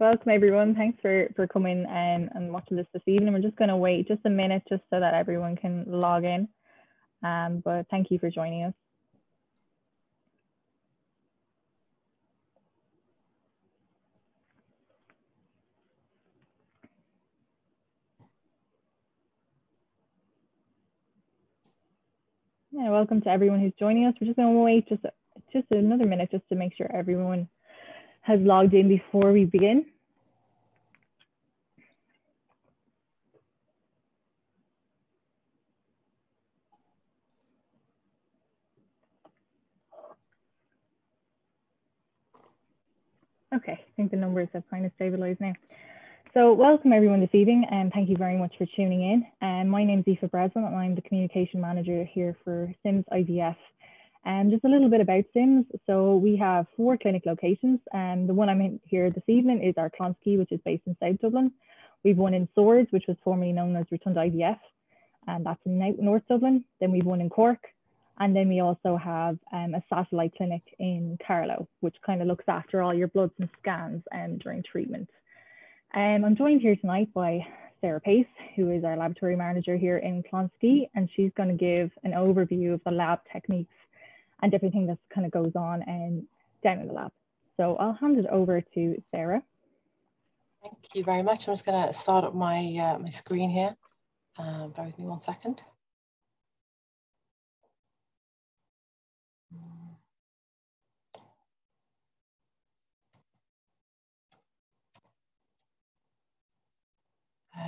Welcome everyone. Thanks for coming and watching this evening. We're just going to wait just a minute just so that everyone can log in. But thank you for joining us. Yeah, welcome to everyone who's joining us. We're just going to wait just another minute just to make sure everyone has logged in before we begin. Okay, I think the numbers have kind of stabilized now. So welcome everyone this evening and thank you very much for tuning in. My name is Aoife Breslin and I'm the communication manager here for Sims IVF. Just a little bit about Sims. So we have 4 clinic locations and the one I'm in here this evening is our Clonskeagh, which is based in South Dublin. We've one in Swords, which was formerly known as Rotunda IVF, and that's in North Dublin. Then we've one in Cork. And then we also have a satellite clinic in Carlow, which kind of looks after all your bloods and scans during treatment. I'm joined here tonight by Sarah Pace, who is our laboratory manager here in Clonskeagh, and she's going to give an overview of the lab techniques and everything that kind of goes on down in the lab. So I'll hand it over to Sarah. Thank you very much. I'm just going to start up my my screen here. Bear with me 1 second.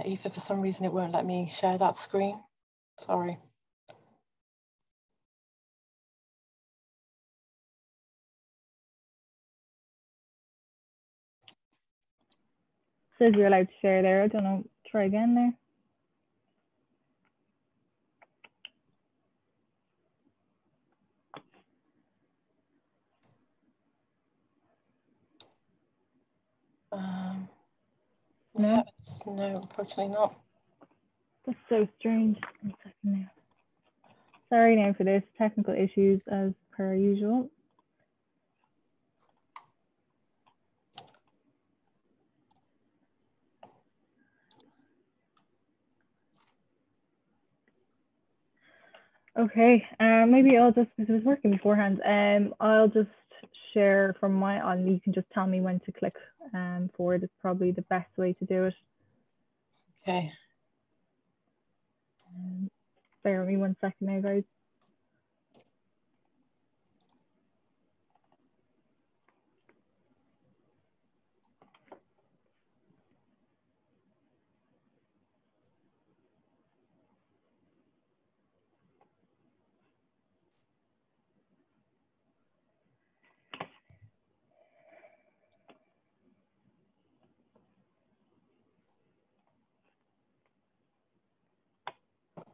Aoife, for some reason it won't let me share that screen. Sorry. Says you're allowed to share there. I don't know. Try again there. No, no, unfortunately not. That's so strange. 1 second now. Sorry now for this, technical issues as per usual. Okay, maybe I'll just, because it was working beforehand, I'll just share from and you can just tell me when to click forward. It's probably the best way to do it. Okay. Bear with me 1 second now, guys.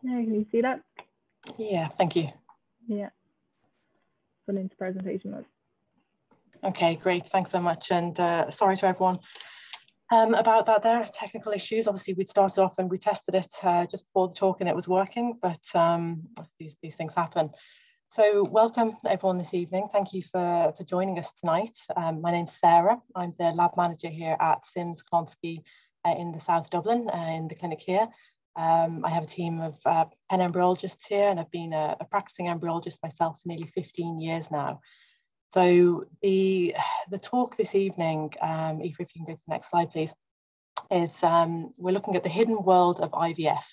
Yeah, can you see that? Yeah, thank you. Yeah. Put into presentation mode. Okay, great. Thanks so much. And sorry to everyone about that there, technical issues. Obviously, we started off and we tested it just before the talk and it was working, but these things happen. So welcome everyone this evening. Thank you for joining us tonight. My name's Sarah. I'm the lab manager here at Sims Clonskeagh in the South Dublin in the clinic here. I have a team of 10 embryologists here and I've been a practicing embryologist myself for nearly 15 years now. So the talk this evening, Aoife, if you can go to the next slide, please, is we're looking at the hidden world of IVF.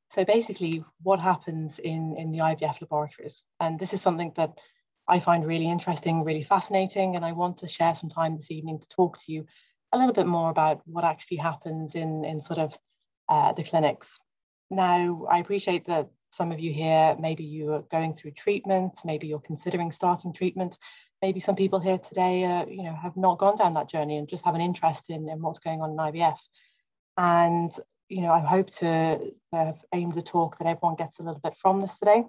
So basically what happens in the IVF laboratories. And this is something that I find really interesting, really fascinating. And I want to share some time this evening to talk to you a little bit more about what actually happens in sort of the clinics. Now, I appreciate that some of you here, maybe you are going through treatment, maybe you're considering starting treatment. Maybe some people here today, you know, have not gone down that journey and just have an interest in what's going on in IVF. And, you know, I hope to have aimed a talk that everyone gets a little bit from this today,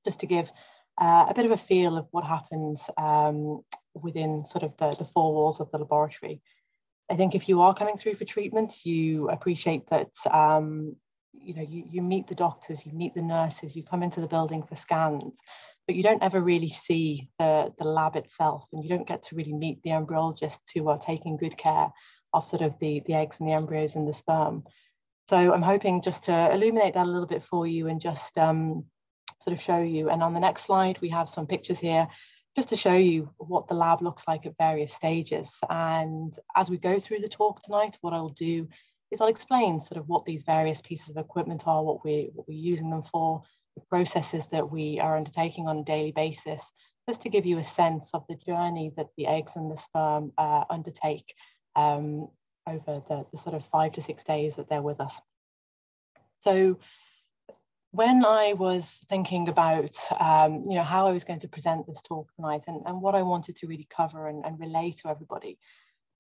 just to give a bit of a feel of what happens within sort of the 4 walls of the laboratory. I think if you are coming through for treatment, you appreciate that, you know, you meet the doctors, you meet the nurses, you come into the building for scans, but you don't ever really see the lab itself, and you don't get to really meet the embryologists who are taking good care sort of the eggs and the embryos and the sperm. So I'm hoping just to illuminate that a little bit for you and just sort of show you. And on the next slide, we have some pictures here just to show you what the lab looks like at various stages. And as we go through the talk tonight, what I'll do is I'll explain sort of what these various pieces of equipment are, what we're using them for, the processes that we are undertaking on a daily basis, just to give you a sense of the journey that the eggs and the sperm undertake over the sort of 5 to 6 days that they're with us. So when I was thinking about you know, how I was going to present this talk tonight and what I wanted to really cover and relay to everybody,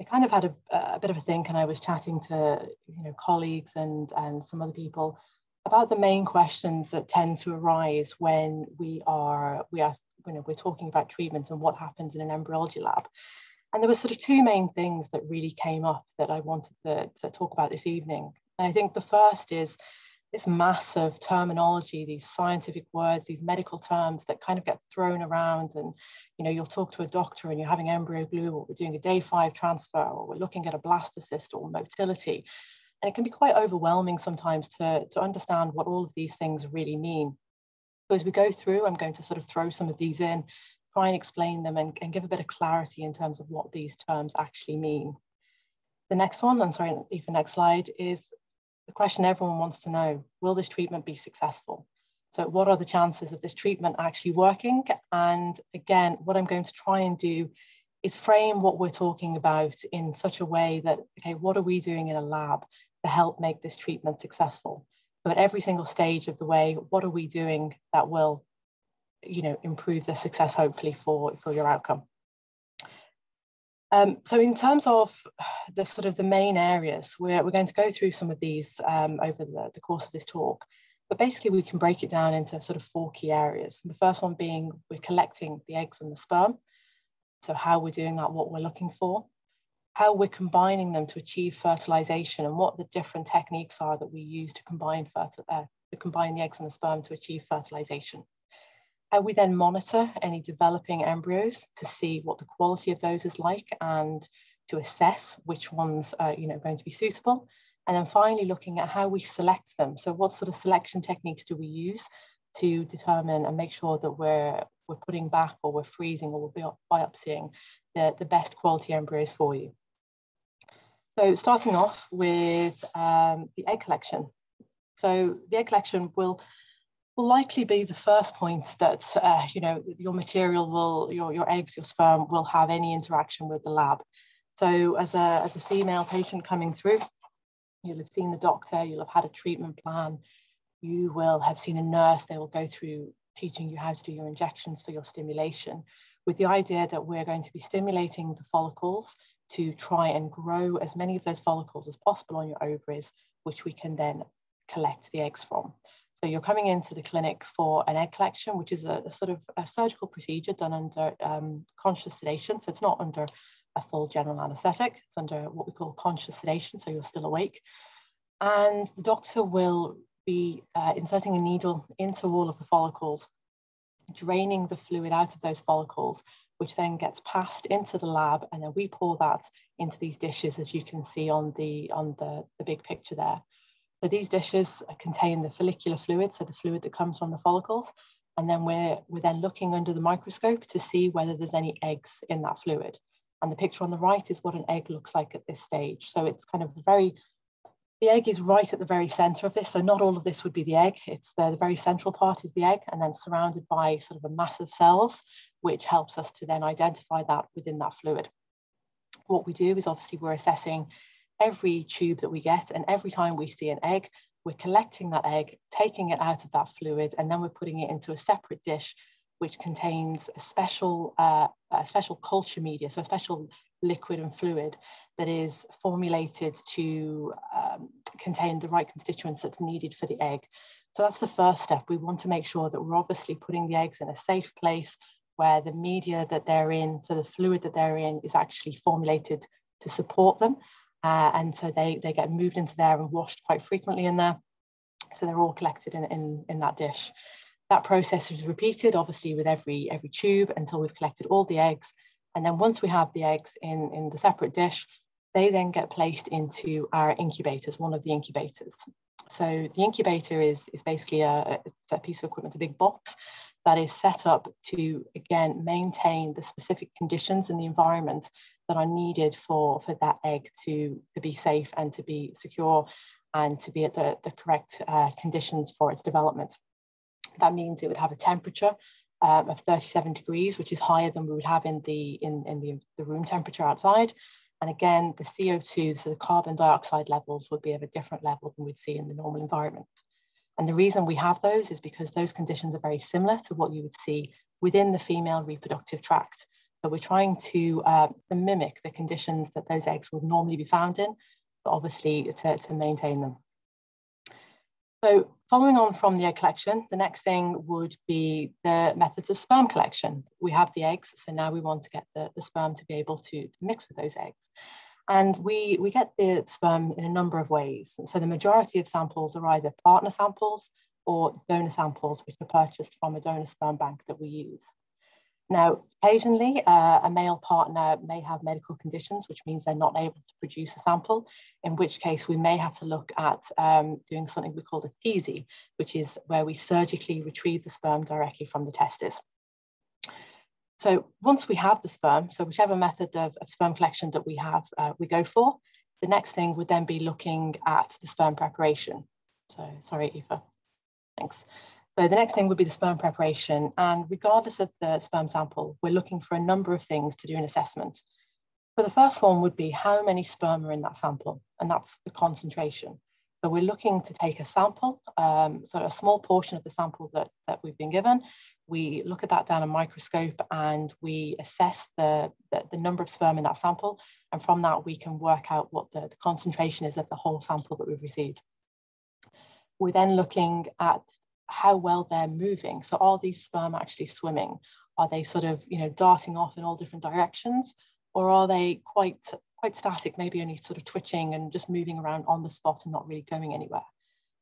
I kind of had a bit of a think, and I was chatting to, you know, colleagues and some other people about the main questions that tend to arise when we're talking about treatment and what happens in an embryology lab. And there were sort of two main things that really came up that I wanted to talk about this evening. And I think the first is this massive terminology, these scientific words, these medical terms that kind of get thrown around. And, you know, you'll talk to a doctor and you're having embryo glue, or we're doing a day 5 transfer, or we're looking at a blastocyst or motility. And it can be quite overwhelming sometimes to understand what all of these things really mean. So as we go through, I'm going to sort of throw some of these in, try and explain them and give a bit of clarity in terms of what these terms actually mean. The next one, I'm sorry, even next slide, is the question everyone wants to know: will this treatment be successful? So what are the chances of this treatment actually working? And again, what I'm going to try and do is frame what we're talking about in such a way that, okay, what are we doing in a lab to help make this treatment successful? So at every single stage of the way, what are we doing that will, you know, improve the success, hopefully, for your outcome? So in terms of the sort of the main areas, we're going to go through some of these over the course of this talk, but basically we can break it down into sort of 4 key areas. The first one being we're collecting the eggs and the sperm. So how we're doing that, what we're looking for, how we're combining them to achieve fertilization, and what the different techniques are that we use to combine the eggs and the sperm to achieve fertilization. How we then monitor any developing embryos to see what the quality of those is like and to assess which ones are, you know, going to be suitable. And then finally looking at how we select them. So what sort of selection techniques do we use to determine and make sure that we're putting back, or we're freezing, or we're biopsying the best quality embryos for you. So starting off with the egg collection. So the egg collection will likely be the first point that you know, your material will, your eggs, your sperm will have any interaction with the lab. So as a female patient coming through, you'll have seen the doctor, you'll have had a treatment plan, you will have seen a nurse. They will go through teaching you how to do your injections for your stimulation, with the idea that we're going to be stimulating the follicles to try and grow as many of those follicles as possible on your ovaries, which we can then collect the eggs from. So you're coming into the clinic for an egg collection, which is a sort of a surgical procedure done under conscious sedation. So it's not under a full general anesthetic, it's under what we call conscious sedation, so you're still awake. And the doctor will be inserting a needle into all of the follicles, draining the fluid out of those follicles, which then gets passed into the lab, and then we pour that into these dishes, as you can see on the big picture there. So these dishes contain the follicular fluid, so the fluid that comes from the follicles, and then we're then looking under the microscope to see whether there's any eggs in that fluid. And the picture on the right is what an egg looks like at this stage. So it's kind of the egg is right at the very center of this. So not all of this would be the egg. It's the very central part is the egg, and then surrounded by sort of a mass of cells, which helps us to then identify that within that fluid. What we do is obviously we're assessing every tube that we get, and every time we see an egg, we're collecting that egg, taking it out of that fluid, and then we're putting it into a separate dish, which contains a special culture media, so a special liquid and fluid that is formulated to contain the right constituents that's needed for the egg. So that's the first step. We want to make sure that we're obviously putting the eggs in a safe place where the media that they're in, so the fluid that they're in, is actually formulated to support them. And so they get moved into there and washed quite frequently in there. So they're all collected in that dish. That process is repeated, obviously, with every tube until we've collected all the eggs. And then once we have the eggs in the separate dish, they then get placed into our incubators, one of the incubators. So the incubator is basically a piece of equipment, a big box that is set up to, again, maintain the specific conditions in the environment that are needed for that egg to be safe and to be secure and to be at the correct conditions for its development. That means it would have a temperature of 37 degrees, which is higher than we would have in the room temperature outside. And again, the CO2, so the carbon dioxide levels would be of a different level than we'd see in the normal environment. And the reason we have those is because those conditions are very similar to what you would see within the female reproductive tract. So we're trying to mimic the conditions that those eggs would normally be found in, but obviously to maintain them. So following on from the egg collection, the next thing would be the methods of sperm collection. We have the eggs, so now we want to get the sperm to be able to mix with those eggs. And we get the sperm in a number of ways. And so the majority of samples are either partner samples or donor samples, which are purchased from a donor sperm bank that we use. Now, occasionally, a male partner may have medical conditions, which means they're not able to produce a sample, in which case we may have to look at doing something we call a teasy, which is where we surgically retrieve the sperm directly from the testes. So once we have the sperm, so whichever method of sperm collection that we have, we go for, the next thing would then be looking at the sperm preparation. So, sorry, Eva, thanks. So the next thing would be the sperm preparation. And regardless of the sperm sample, we're looking for a number of things to do an assessment. So the first one would be how many sperm are in that sample, and that's the concentration. So we're looking to take a sample, so a small portion of the sample that we've been given. We look at that down a microscope and we assess the number of sperm in that sample. And from that, we can work out what the concentration is of the whole sample that we've received. We're then looking at how well they're moving. So are these sperm actually swimming? Are they sort of, darting off in all different directions? Or are they quite static, maybe only sort of twitching and just moving around on the spot and not really going anywhere?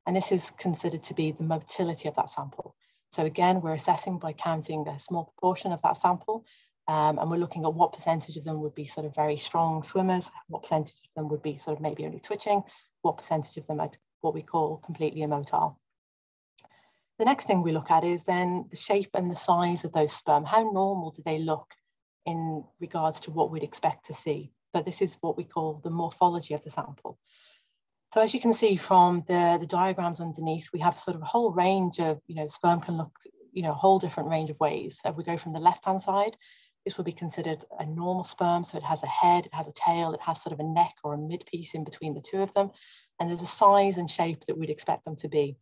And this is considered to be the motility of that sample. So again, we're assessing by counting a small proportion of that sample, and we're looking at what percentage of them would be sort of very strong swimmers, what percentage of them would be sort of maybe only twitching, what percentage of them are what we call completely immotile. The next thing we look at is then the shape and the size of those sperm. How normal do they look in regards to what we'd expect to see? So this is what we call the morphology of the sample. So as you can see from the diagrams underneath, we have sort of a whole range of, sperm can look, a whole different range of ways. So if we go from the left-hand side, this would be considered a normal sperm. So it has a head, it has a tail, it has sort of a neck or a mid-piece in between the two of them. And there's a size and shape that we'd expect them to be.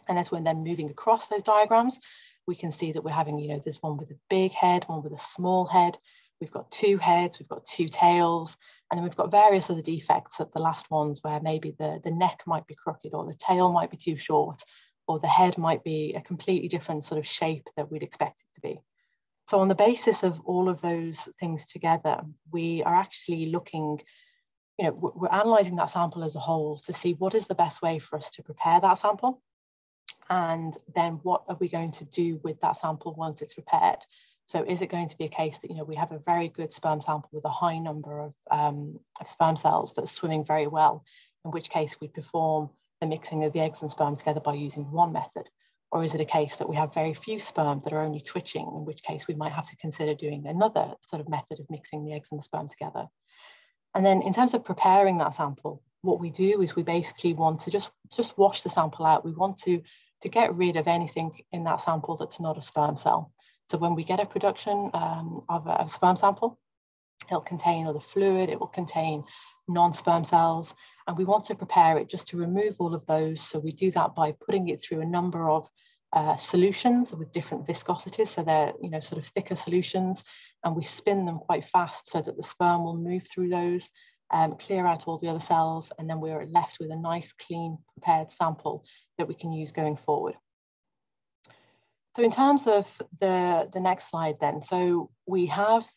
And as we're then moving across those diagrams, we can see that we're having, there's one with a big head, one with a small head. We've got two heads, we've got two tails, and then we've got various other defects at the last ones where maybe the neck might be crooked or the tail might be too short or the head might be a completely different sort of shape that we'd expect it to be. So on the basis of all of those things together, we are actually looking, we're analysing that sample as a whole to see what is the best way for us to prepare that sample. And then what are we going to do with that sample once it's prepared? So is it going to be a case that, we have a very good sperm sample with a high number of sperm cells that are swimming very well, in which case we perform the mixing of the eggs and sperm together by using one method? Or is it a case that we have very few sperm that are only twitching, in which case we might have to consider doing another sort of method of mixing the eggs and the sperm together? And then in terms of preparing that sample, what we do is we basically want to just wash the sample out. We want to get rid of anything in that sample that's not a sperm cell. So when we get a production of a sperm sample, it'll contain other fluid, it will contain non-sperm cells, and we want to prepare it just to remove all of those. So we do that by putting it through a number of solutions with different viscosities. So they're, sort of thicker solutions, and we spin them quite fast so that the sperm will move through those, clear out all the other cells, and then we're left with a nice, clean, prepared sample that we can use going forward. So in terms of the next slide then, so we have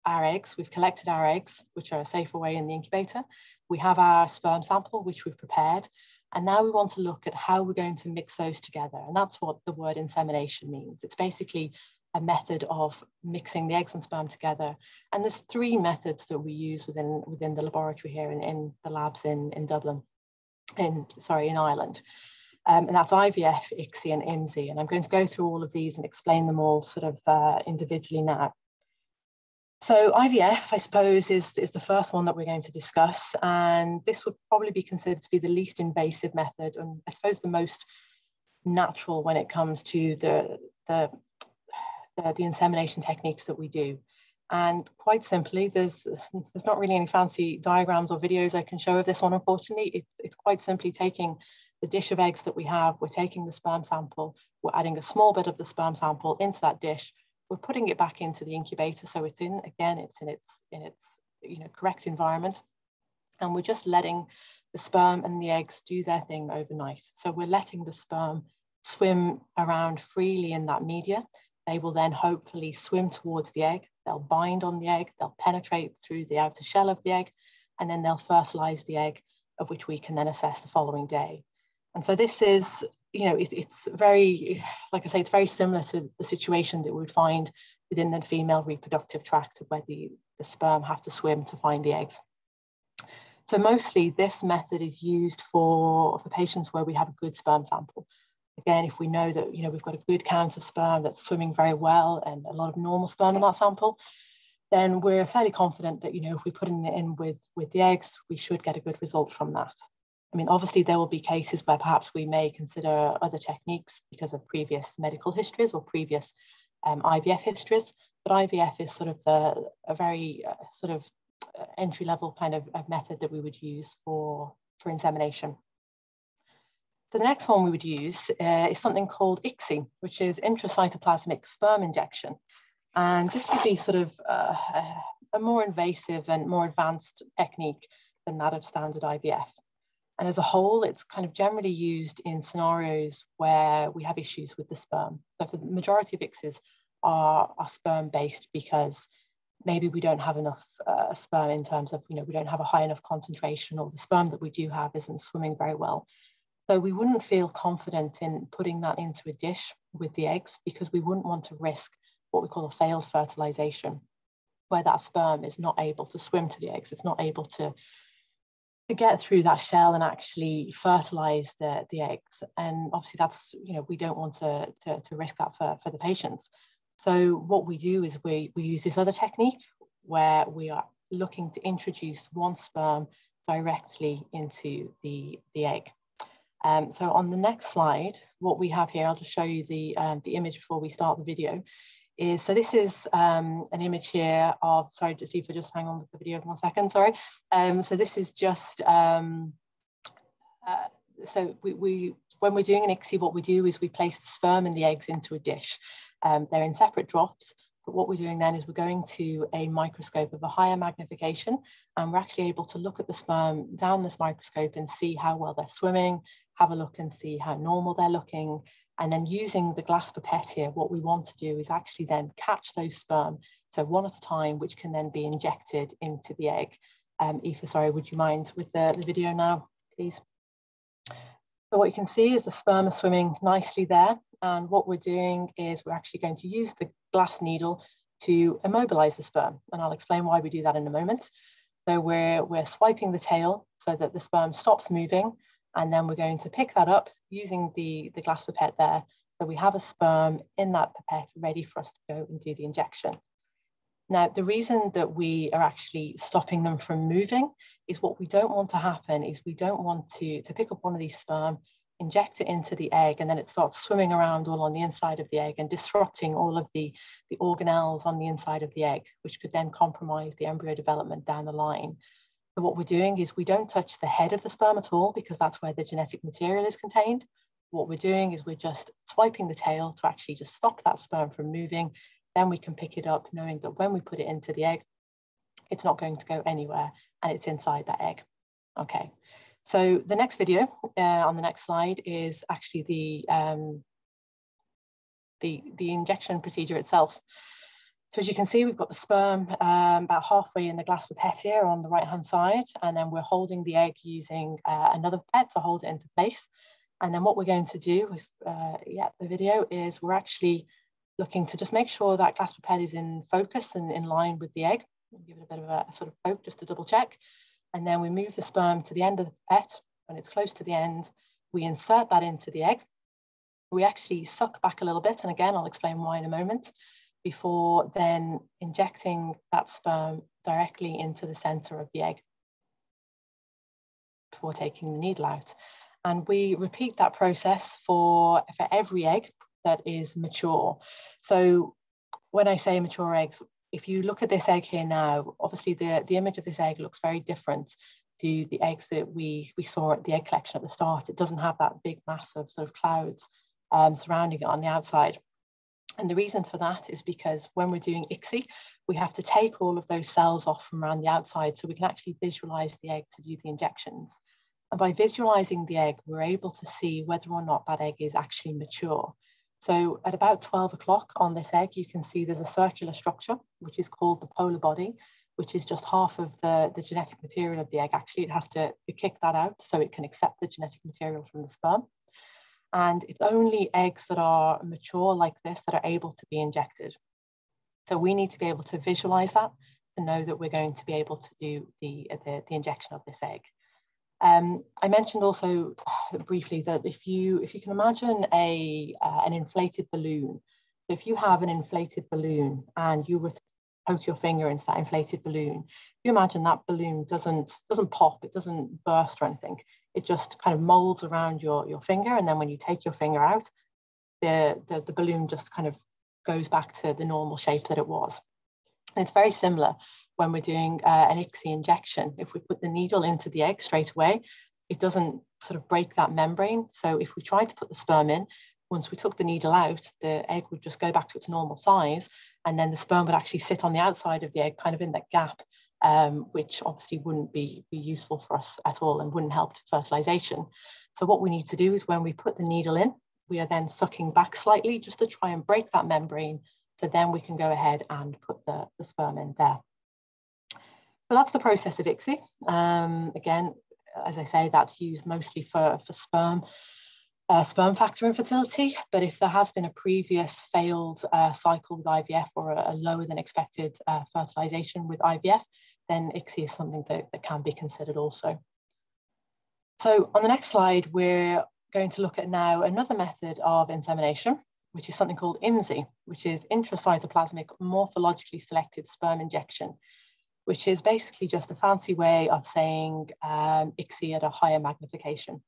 our eggs, we've collected our eggs, which are safe away in the incubator. We have our sperm sample, which we've prepared. And now we want to look at how we're going to mix those together. And that's what the word insemination means. It's basically a method of mixing the eggs and sperm together. And there's 3 methods that we use within the laboratory here in the labs in Dublin, in Ireland. And that's IVF, ICSI and IMSI. And I'm going to go through all of these and explain them all sort of individually now. So IVF, I suppose, is the first one that we're going to discuss. And this would probably be considered to be the least invasive method, and I suppose the most natural when it comes to the insemination techniques that we do. And quite simply, there's not really any fancy diagrams or videos I can show of this one, unfortunately. It's quite simply taking the dish of eggs that we have, we're taking the sperm sample, we're adding a small bit of the sperm sample into that dish, we're putting it back into the incubator, so it's in its correct environment, and we're just letting the sperm and the eggs do their thing overnight. So we're letting the sperm swim around freely in that media. They will then hopefully swim towards the egg, they'll bind on the egg, they'll penetrate through the outer shell of the egg, and then they'll fertilize the egg, of which we can then assess the following day. And so this is, it's very, like I say, it's very similar to the situation that we would find within the female reproductive tract, where the sperm have to swim to find the eggs. So mostly this method is used for patients where we have a good sperm sample. Again, if we know that, we've got a good count of sperm that's swimming very well and a lot of normal sperm in that sample, then we're fairly confident that, if we put it in with the eggs, we should get a good result from that. I mean, obviously there will be cases where perhaps we may consider other techniques because of previous medical histories or previous IVF histories, but IVF is sort of a very entry-level kind of method that we would use for insemination. So the next one we would use is something called ICSI, which is intracytoplasmic sperm injection. And this would be sort of a more invasive and more advanced technique than that of standard IVF. And as a whole, it's kind of generally used in scenarios where we have issues with the sperm. So for the majority of ICSIs are sperm-based because maybe we don't have enough sperm in terms of, we don't have a high enough concentration, or the sperm that we do have isn't swimming very well. So we wouldn't feel confident in putting that into a dish with the eggs because we wouldn't want to risk what we call a failed fertilization, where that sperm is not able to swim to the eggs, it's not able to get through that shell and actually fertilize the eggs. And obviously that's, we don't want to risk that for the patients. So what we do is we use this other technique where we are looking to introduce one sperm directly into the egg. So on the next slide, what we have here, I'll just show you the image before we start the video, is, so this is an image here of, sorry, Zifa, just hang on with the video for 1 second, sorry. So this is just, so when we're doing an ICSI, what we do is we place the sperm and the eggs into a dish. They're in separate drops, but what we're doing then is we're going to a microscope of a higher magnification, and we're actually able to look at the sperm down this microscope and see how well they're swimming, have a look and see how normal they're looking. And then using the glass pipette here, what we want to do is actually then catch those sperm, so one at a time, which can then be injected into the egg. Aoife, sorry, would you mind with the video now, please? So what you can see is the sperm are swimming nicely there. And what we're doing is we're actually going to use the glass needle to immobilize the sperm. And I'll explain why we do that in a moment. So we're swiping the tail so that the sperm stops moving. And then we're going to pick that up using the glass pipette there. So we have a sperm in that pipette ready for us to go and do the injection. Now, the reason that we are actually stopping them from moving is what we don't want to happen is we don't want to pick up one of these sperm, inject it into the egg, and then it starts swimming around all on the inside of the egg and disrupting all of the organelles on the inside of the egg, which could then compromise the embryo development down the line. So what we're doing is we don't touch the head of the sperm at all because that's where the genetic material is contained. What we're doing is we're just swiping the tail to actually just stop that sperm from moving. Then we can pick it up knowing that when we put it into the egg, it's not going to go anywhere and it's inside that egg. Okay, so the next video on the next slide is actually the injection procedure itself. So as you can see, we've got the sperm about halfway in the glass pipette here on the right-hand side, and then we're holding the egg using another pipette to hold it into place. And then what we're going to do with the video is we're actually looking to just make sure that glass pipette is in focus and in line with the egg. We'll give it a bit of a sort of poke just to double check. And then we move the sperm to the end of the pipette. When it's close to the end, we insert that into the egg. We actually suck back a little bit, and again, I'll explain why in a moment, before then injecting that sperm directly into the center of the egg before taking the needle out. And we repeat that process for every egg that is mature. So when I say mature eggs, if you look at this egg here now, obviously the image of this egg looks very different to the eggs that we saw at the egg collection at the start. It doesn't have that big mass of sort of clouds surrounding it on the outside. And the reason for that is because when we're doing ICSI, we have to take all of those cells off from around the outside so we can actually visualize the egg to do the injections. And by visualizing the egg, we're able to see whether or not that egg is actually mature. So at about 12 o'clock on this egg, you can see there's a circular structure, which is called the polar body, which is just half of the genetic material of the egg. Actually, it has to kick that out so it can accept the genetic material from the sperm. And it's only eggs that are mature like this that are able to be injected. So we need to be able to visualize that to know that we're going to be able to do the injection of this egg. I mentioned also briefly that if you can imagine an inflated balloon, if you have an inflated balloon and you were to poke your finger into that inflated balloon, you imagine that balloon doesn't pop, it doesn't burst or anything. It just kind of molds around your finger, and then when you take your finger out, the balloon just kind of goes back to the normal shape that it was. And it's very similar when we're doing an ICSI injection. If we put the needle into the egg straight away, it doesn't sort of break that membrane. So if we tried to put the sperm in, once we took the needle out, the egg would just go back to its normal size, and then the sperm would actually sit on the outside of the egg, kind of in that gap, which obviously wouldn't be useful for us at all and wouldn't help fertilization. So what we need to do is when we put the needle in, we are then sucking back slightly just to try and break that membrane, so then we can go ahead and put the sperm in there. So that's the process of ICSI. Again, as I say, that's used mostly for sperm factor infertility, but if there has been a previous failed cycle with IVF or a lower than expected fertilization with IVF, then ICSI is something that can be considered also. So on the next slide, we're going to look at now another method of insemination, which is something called IMSI, which is intracytoplasmic morphologically selected sperm injection, which is basically just a fancy way of saying ICSI at a higher magnification.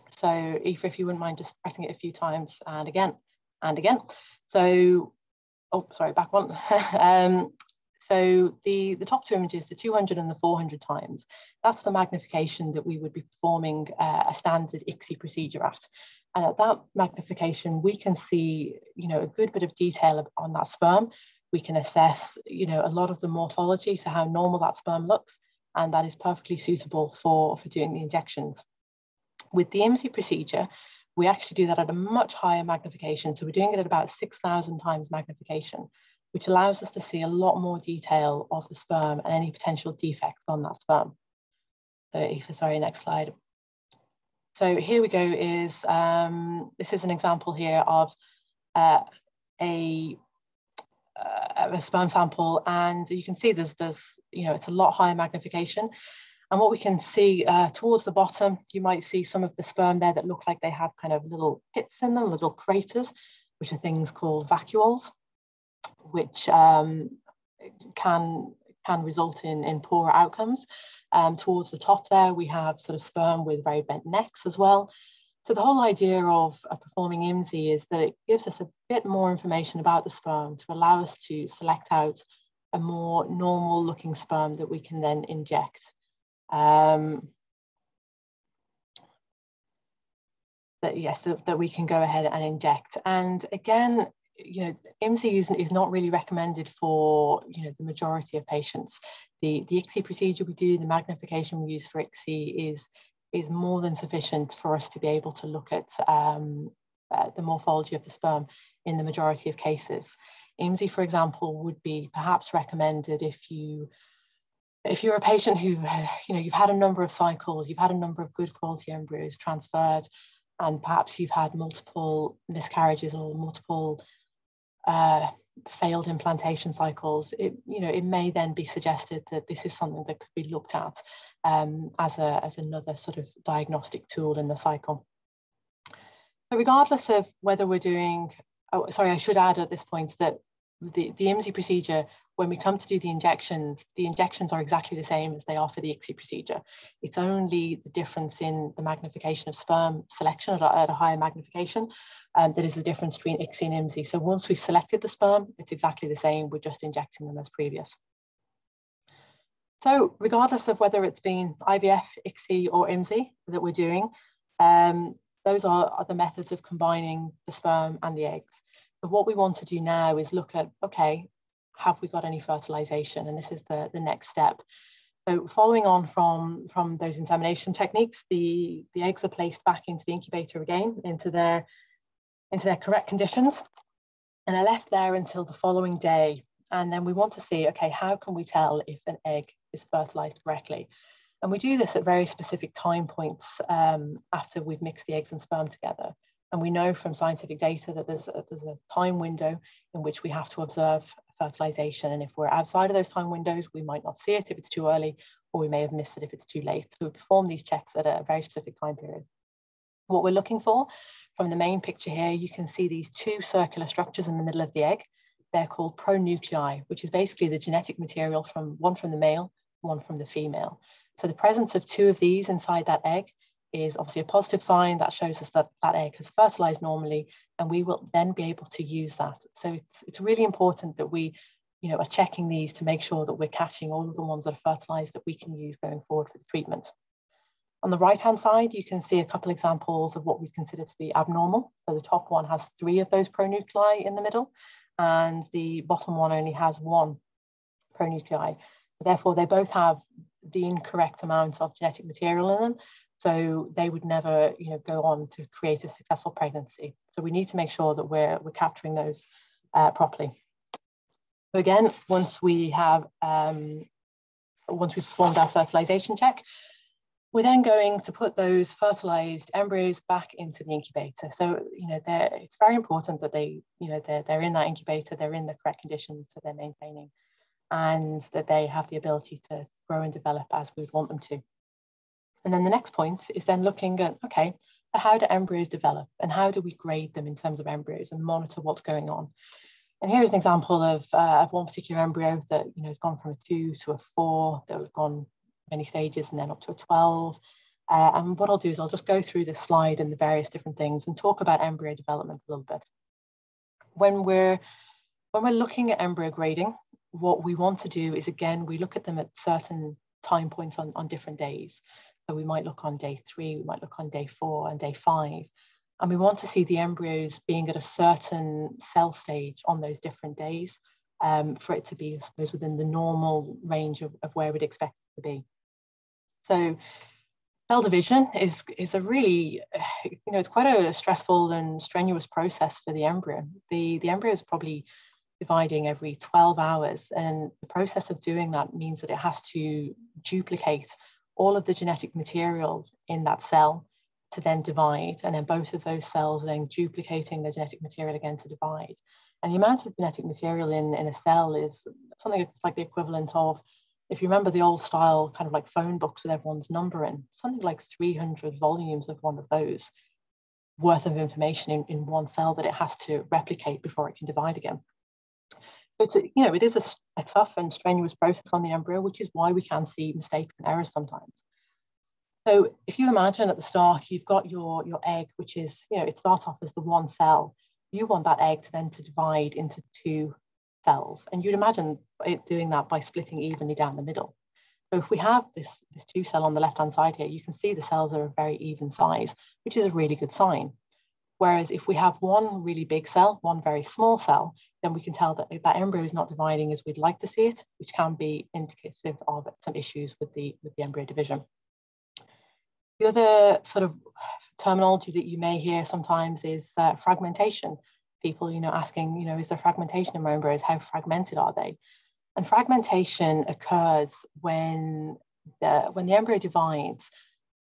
So Aoife, if you wouldn't mind just pressing it a few times and again and again. So, oh, sorry, back one. So the top two images, the 200 and the 400 times, that's the magnification that we would be performing a standard ICSI procedure at. And at that magnification, we can see, a good bit of detail on that sperm. We can assess, a lot of the morphology, so how normal that sperm looks, and that is perfectly suitable for doing the injections. With the IMSI procedure, we actually do that at a much higher magnification. So we're doing it at about 6,000 times magnification, which allows us to see a lot more detail of the sperm and any potential defects on that sperm. So Aoife, sorry, next slide. So here we go is, this is an example here of a sperm sample, and you can see there's it's a lot higher magnification. And what we can see towards the bottom, you might see some of the sperm there that look like they have kind of little pits in them, little craters, which are things called vacuoles, which can result in poorer outcomes. Towards the top there, we have sort of sperm with very bent necks as well. So the whole idea of performing IMSI is that it gives us a bit more information about the sperm to allow us to select out a more normal looking sperm that we can then inject. That we can go ahead and inject. And again, IMSI is not really recommended for the majority of patients. The ICSI procedure we do, the magnification we use for ICSI is more than sufficient for us to be able to look at the morphology of the sperm in the majority of cases. IMSI, for example, would be perhaps recommended if you're a patient who, you've had a number of cycles, you've had a number of good quality embryos transferred, and perhaps you've had multiple miscarriages or multiple failed implantation cycles, it may then be suggested that this is something that could be looked at as another sort of diagnostic tool in the cycle. But regardless of whether we're doing, I should add at this point that the IMSI procedure, when we come to do the injections are exactly the same as they are for the ICSI procedure. It's only the difference in the magnification of sperm selection at a higher magnification that is the difference between ICSI and IMSI. So once we've selected the sperm, it's exactly the same. We're just injecting them as previous. So regardless of whether it's been IVF, ICSI or IMSI that we're doing, those are the methods of combining the sperm and the eggs. But what we want to do now is look at, okay, have we got any fertilization? And this is the next step. So following on from those insemination techniques, the eggs are placed back into the incubator again, into their correct conditions, and are left there until the following day. And then we want to see, okay, how can we tell if an egg is fertilized correctly? And we do this at very specific time points after we've mixed the eggs and sperm together. And we know from scientific data that there's a time window in which we have to observe fertilization. And if we're outside of those time windows, we might not see it if it's too early, or we may have missed it if it's too late. So we perform these checks at a very specific time period. What we're looking for from the main picture here, you can see these two circular structures in the middle of the egg. They're called pronuclei, which is basically the genetic material one from the male, one from the female. So the presence of two of these inside that egg is obviously a positive sign that shows us that that egg has fertilized normally, and we will then be able to use that. So it's really important that we are checking these to make sure that we're catching all of the ones that are fertilized that we can use going forward for the treatment. On the right-hand side, you can see a couple examples of what we consider to be abnormal. So the top one has 3 of those pronuclei in the middle, and the bottom one only has 1 pronuclei. Therefore, they both have the incorrect amount of genetic material in them. So they would never, go on to create a successful pregnancy. So we need to make sure that we're capturing those properly. So again, once we've performed our fertilization check, we're then going to put those fertilized embryos back into the incubator. So, it's very important that they're in that incubator, they're in the correct conditions that they're maintaining, and that they have the ability to grow and develop as we would want them to. And then the next point is then looking at, okay, how do embryos develop and how do we grade them in terms of embryos and monitor what's going on? And here's an example of one particular embryo that has gone from a 2 to a 4, that have gone many stages and then up to a 12. And what I'll do is I'll just go through this slide and the various different things and talk about embryo development a little bit. When we're looking at embryo grading, what we want to do is, again, we look at them at certain time points on different days. So we might look on day 3, we might look on day 4 and day 5. And we want to see the embryos being at a certain cell stage on those different days for it to be, I suppose, within the normal range of where we'd expect it to be. So cell division is a really, it's quite a stressful and strenuous process for the embryo. The embryo is probably dividing every 12 hours. And the process of doing that means that it has to duplicate all of the genetic material in that cell to then divide. And then both of those cells then duplicating the genetic material again to divide. And the amount of genetic material in a cell is something like the equivalent of, if you remember the old style kind of like phone books with everyone's number in, something like 300 volumes of one of those worth of information in one cell that it has to replicate before it can divide again. So it is a tough and strenuous process on the embryo, which is why we can see mistakes and errors sometimes. So if you imagine at the start, you've got your egg, which is, it starts off as the 1 cell. You want that egg to divide into 2 cells. And you'd imagine it doing that by splitting evenly down the middle. So if we have this 2 cell on the left-hand side here, you can see the cells are a very even size, which is a really good sign. Whereas if we have 1 really big cell, 1 very small cell, then we can tell that that embryo is not dividing as we'd like to see it, which can be indicative of some issues with the embryo division. The other sort of terminology that you may hear sometimes is fragmentation. People, asking, is there fragmentation in my embryos? How fragmented are they? And fragmentation occurs when the embryo divides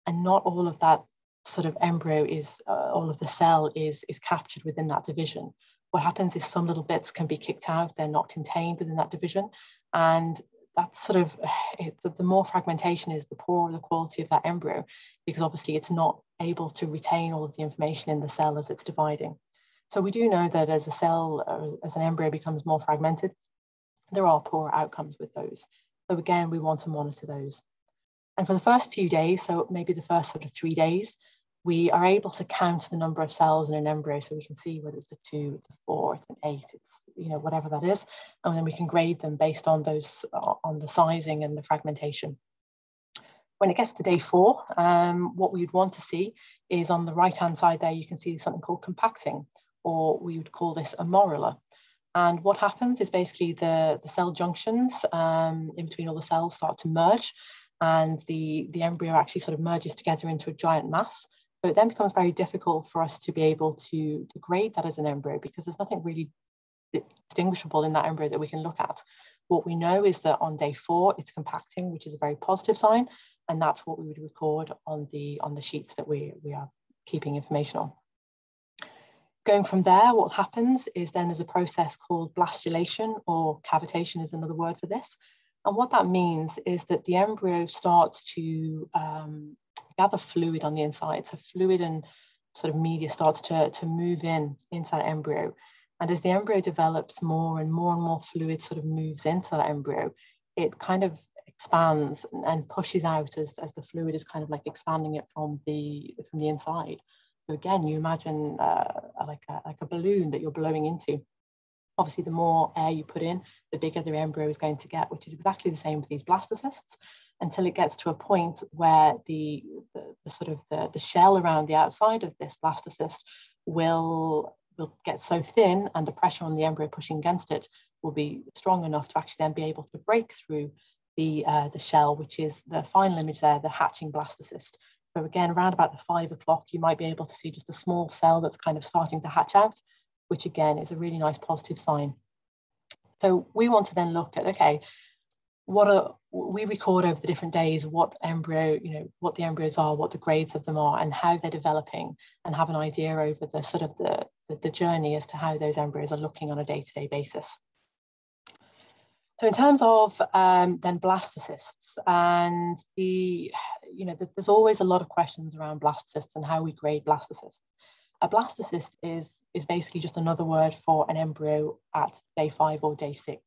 and not all of that sort of embryo is, all of the cell is captured within that division. what happens is some little bits can be kicked out, they're not contained within that division. And that's sort of, the more fragmentation is, the poorer the quality of that embryo, because obviously it's not able to retain all of the information in the cell as it's dividing. So we do know that as a cell, as an embryo becomes more fragmented, there are poorer outcomes with those. So again, we want to monitor those. And for the first few days, so maybe the first sort of 3 days, we are able to count the number of cells in an embryo, so we can see whether it's a 2, it's a 4, it's an 8, it's, you know, whatever that is, and then we can grade them based on those, on the sizing and the fragmentation. When it gets to day 4, what we would want to see is on the right-hand side there, you can see something called compacting, or we would call this a morula. And what happens is basically the cell junctions in between all the cells start to merge, and the embryo actually sort of merges together into a giant mass. So it then becomes very difficult for us to be able to grade that as an embryo, because there's nothing really distinguishable in that embryo that we can look at. What we know is that on day 4, it's compacting, which is a very positive sign, and that's what we would record on the sheets that we are keeping information on. Going from there, what happens is then there's a process called blastulation, or cavitation is another word for this. And what that means is that the embryo starts to gather fluid on the inside. So fluid and sort of media starts to move into that embryo. And as the embryo develops, more and more fluid sort of moves into that embryo, it kind of expands and pushes out as the fluid is kind of like expanding it from the inside. So again, you imagine like a balloon that you're blowing into. Obviously, the more air you put in, the bigger the embryo is going to get, which is exactly the same with these blastocysts, until it gets to a point where the shell around the outside of this blastocyst will get so thin, and the pressure on the embryo pushing against it will be strong enough to actually then be able to break through the shell, which is the final image there, the hatching blastocyst. So again, around about the 5 o'clock, you might be able to see just a small cell that's kind of starting to hatch out, which again is a really nice positive sign. So we want to then look at, okay, we record over the different days what embryo, what the embryos are, what the grades of them are, and how they're developing, and have an idea over the sort of the journey as to how those embryos are looking on a day-to-day basis. So in terms of then blastocysts, and there's always a lot of questions around blastocysts and how we grade blastocysts. A blastocyst is basically just another word for an embryo at day 5 or day 6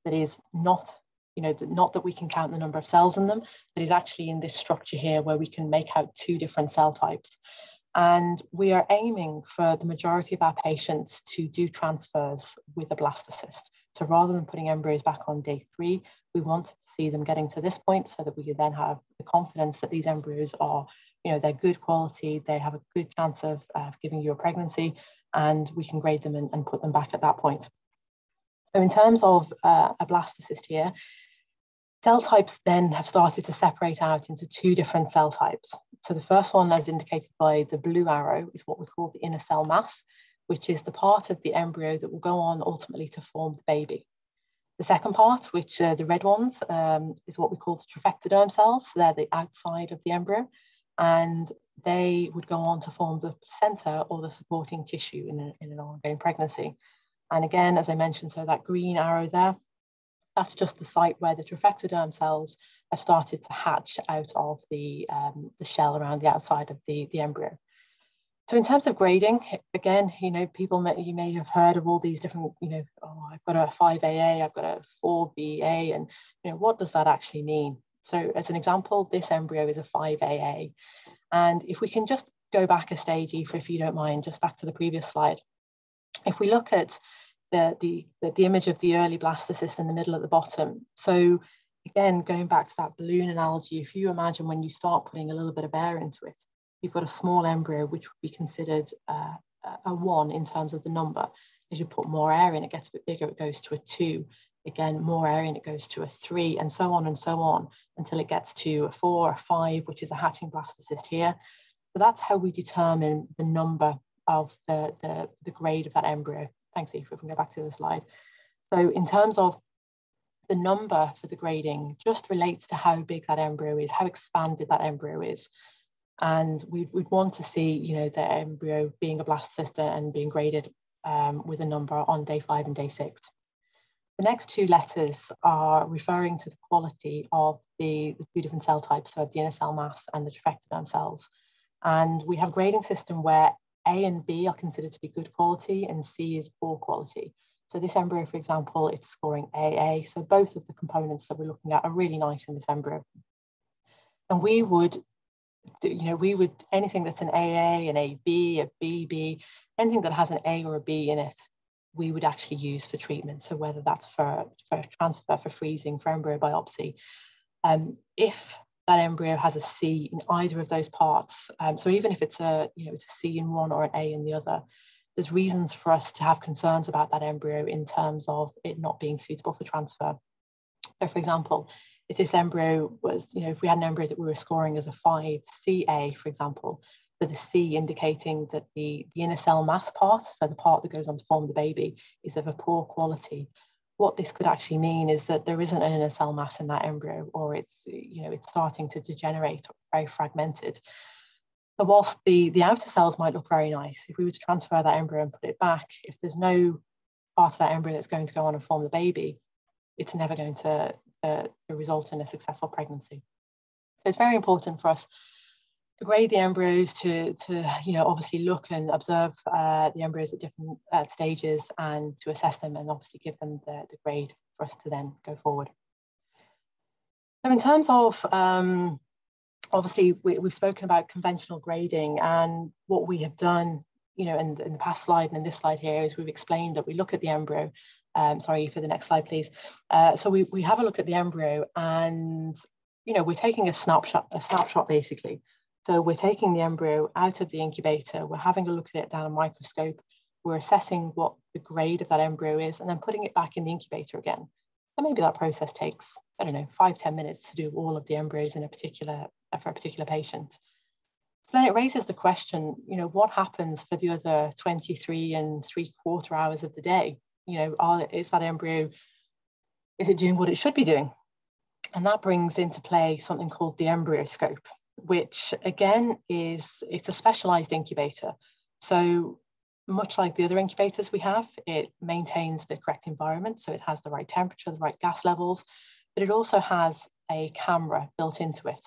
that is not, not that we can count the number of cells in them, that is actually in this structure here where we can make out 2 different cell types. And we are aiming for the majority of our patients to do transfers with a blastocyst. So rather than putting embryos back on day 3, we want to see them getting to this point so that we can then have the confidence that these embryos are, they're good quality, they have a good chance of giving you a pregnancy, and we can grade them and put them back at that point. So in terms of a blastocyst here, cell types then have started to separate out into 2 different cell types. So the first one, as indicated by the blue arrow, is what we call the inner cell mass, which is the part of the embryo that will go on ultimately to form the baby. The second part, which the red ones, is what we call the trophectoderm cells. So they're the outside of the embryo, and they would go on to form the placenta or the supporting tissue in an ongoing pregnancy. And again, as I mentioned, so that green arrow there, that's just the site where the trophectoderm cells have started to hatch out of the shell around the outside of the embryo. So in terms of grading, again, you may have heard of all these different, oh, I've got a 5AA, I've got a 4BA, and what does that actually mean? So as an example, this embryo is a 5AA. And if we can just go back a stage, Aoife, if you don't mind, just back to the previous slide. If we look at the image of the early blastocyst in the middle at the bottom. So again, going back to that balloon analogy, if you imagine when you start putting a little bit of air into it, you've got a small embryo, which would be considered a 1 in terms of the number. As you put more air in, it gets a bit bigger, it goes to a 2. Again, more air in, it goes to a 3, and so on, until it gets to a 4 or 5, which is a hatching blastocyst here. So that's how we determine the number of the grade of that embryo. Thanks, Aoife, if we can go back to the slide. So in terms of the number for the grading, just relates to how big that embryo is, how expanded that embryo is. And we'd want to see, the embryo being a blastocyst and being graded with a number on day 5 and day 6. The next 2 letters are referring to the quality of the 2 different cell types, so the inner cell mass and the tracheoderm cells. And we have a grading system where A and B are considered to be good quality and C is poor quality. So this embryo, for example, it's scoring AA. So both of the components that we're looking at are really nice in this embryo. And we would, anything that's an AA, an AB, a BB, anything that has an A or a B in it, we would actually use for treatment. So whether that's for transfer, for freezing, for embryo biopsy. If that embryo has a C in either of those parts, so even if it's it's a C in one or an A in the other, there's reasons for us to have concerns about that embryo in terms of it not being suitable for transfer. So for example, if this embryo was, if we had an embryo that we were scoring as a 5CA, for example, with the C indicating that the inner cell mass part, so the part that goes on to form the baby, is of a poor quality, what this could actually mean is that there isn't an inner cell mass in that embryo, or it's starting to degenerate, or very fragmented. So whilst the outer cells might look very nice, if we were to transfer that embryo and put it back, if there's no part of that embryo that's going to go on and form the baby, it's never going to result in a successful pregnancy. So it's very important for us to grade the embryos, to obviously look and observe the embryos at different stages, and to assess them and obviously give them the grade for us to then go forward. So in terms of, obviously we've spoken about conventional grading, and what we have done, in the past slide and in this slide here, is we've explained that we look at the embryo. Sorry, for the next slide, please. So we have a look at the embryo, and we're taking a snapshot basically. So we're taking the embryo out of the incubator, we're having a look at it down a microscope, we're assessing what the grade of that embryo is, and then putting it back in the incubator again. So maybe that process takes, I don't know, 5-10 minutes to do all of the embryos in for a particular patient. So then it raises the question, what happens for the other 23 3/4 hours of the day? Is that embryo, is it doing what it should be doing? And that brings into play something called the Embryoscope, which again it's a specialized incubator. So much like the other incubators we have, it maintains the correct environment. So it has the right temperature, the right gas levels, but it also has a camera built into it.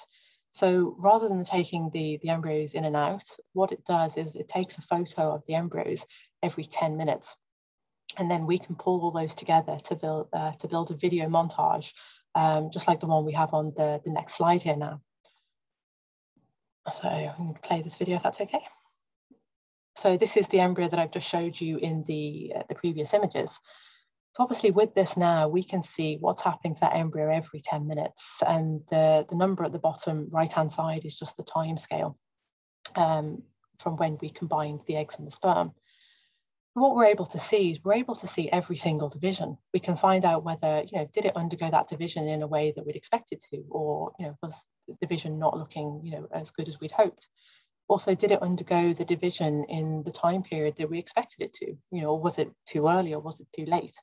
So rather than taking the embryos in and out, what it does is it takes a photo of the embryos every 10 minutes. And then we can pull all those together to build a video montage, just like the one we have on the next slide here now. So I'm going to play this video if that's okay. So this is the embryo that I've just showed you in the previous images. So obviously with this now, we can see what's happening to that embryo every 10 minutes. And the number at the bottom right-hand side is just the time scale from when we combined the eggs and the sperm. What we're able to see is we're able to see every single division. We can find out whether, did it undergo that division in a way that we'd expect it to, or, was the division not looking, as good as we'd hoped? Also, did it undergo the division in the time period that we expected it to? Or was it too early, or was it too late?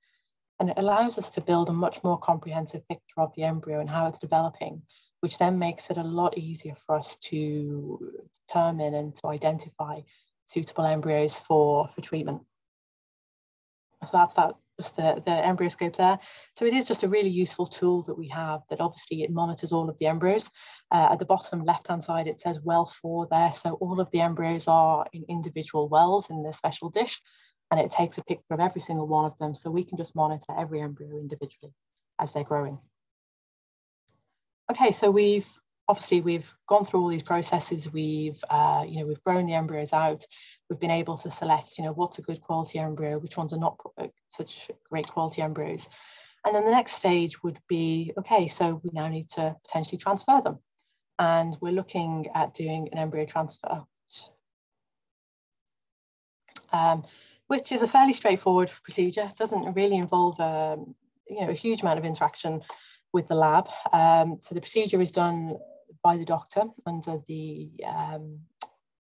And it allows us to build a much more comprehensive picture of the embryo and how it's developing, which then makes it a lot easier for us to determine and to identify suitable embryos for treatment. So that's just the Embryoscope there. So it is just a really useful tool that we have, that obviously it monitors all of the embryos. At the bottom left-hand side, it says well 4 there. So all of the embryos are in individual wells in the special dish, and it takes a picture of every single one of them. So we can just monitor every embryo individually as they're growing. Okay, so we've gone through all these processes. We've grown the embryos out. We've been able to select, what's a good quality embryo, which ones are not such great quality embryos. And then the next stage would be, okay, so we now need to potentially transfer them. And we're looking at doing an embryo transfer, which is a fairly straightforward procedure. It doesn't really involve a huge amount of interaction with the lab. So the procedure is done by the doctor under the